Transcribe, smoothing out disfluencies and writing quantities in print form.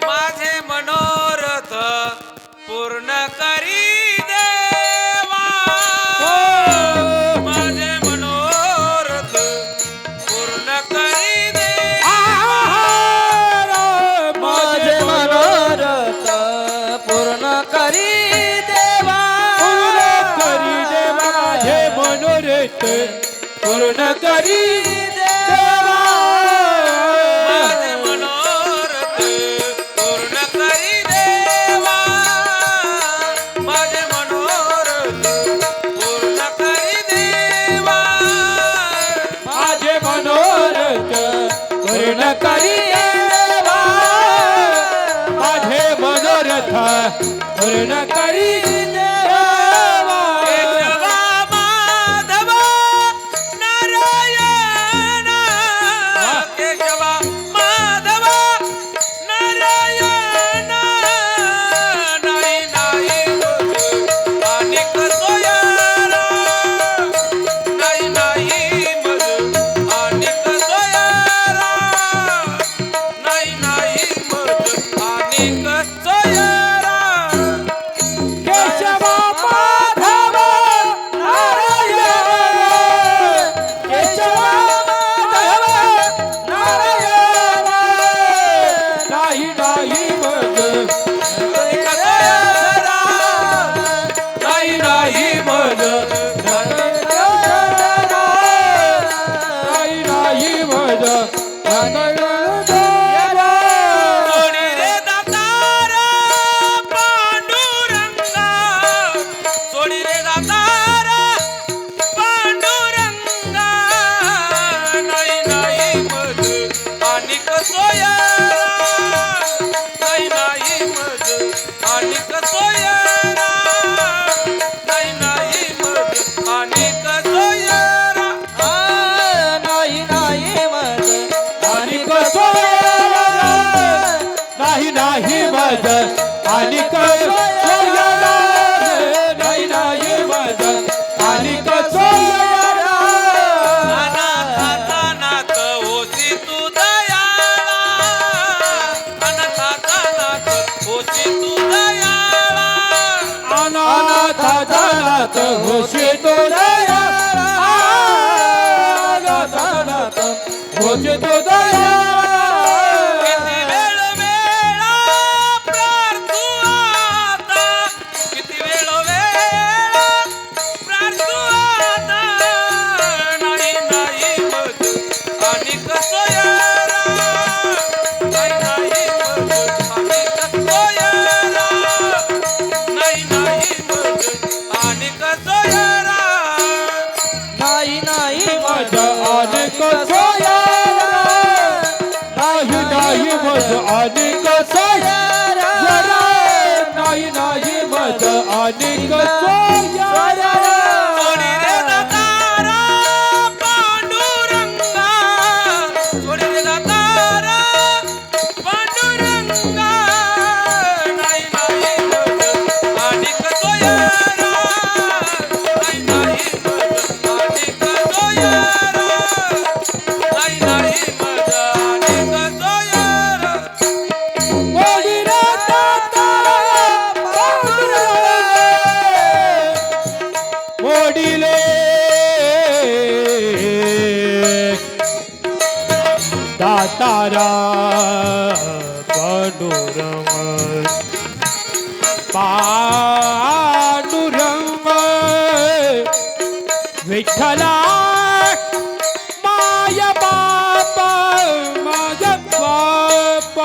माझे मनोरथ पूर्ण करी देवा माझे मनोरथ पूर्ण करी देवा माझे मनोरथ पूर्ण करी देवा माझे मनोरथ पूर्ण करी देवा माझे मनोरथ पूर्ण करी देवा माझे मनोरथ पूर्ण करी देवा माझे मनोरथ पूर्ण करी देवा माझे मनोरथ पूर्ण करी देवा केशवा माधव नारायण केशवा माधव नारायण नाही नाही मज अनेक सोयरा नाही नाही मज अनेक सोयरा नाही नाही मज अनेक सोयरा केशव माधव नारायण केशव माधव नारायण नाही नाही मज नाही नाही मज नाही नाही मज सोडी रे दातार पांडुरंगा सोडी रे दातार पांडुरंगा नाही नाही मज अनेक सोयरा नाही नाही मज अनेक सोयरा नाही नाही मज अनेक सोयरा नाही नाही मज अनिक सोयरा नाही नाही मज अनिक सोयरा नाही नाही मज अनिक सोयरा अनाथाचा नाथ होती तू दयाळा अनाथाचा नाथ होती तू दयाळा अनाथ जनात होशी तो दया अनाथ जनात होशी तो दया किती वेळ वेळा प्रार्थू आता किती वेळ वेळा प्रार्थू आता नाही नाही मज अनेक सोयरा नाही नाही मज अनेक सोयरा नाही नाही मज अनेक सोयरा नाही नाही मज अनेक सोयरा नाही नाही मज अनेक सोयरा नाही नाही मज अनेक सोयरा सोडी रे दातारा पांडुरंगा सोडी रे दातारा पांडुरंगा नाही नाही मज अनेक सोयरा नाही नाही मज अनेक सोयरा नाही नाही मज अनेक सोयरा मोडी रे दातारा पांडुरंगा मोडीले दातारा पांडुरंग पांडुरंग विठ्ठला माय बाप माझ बाप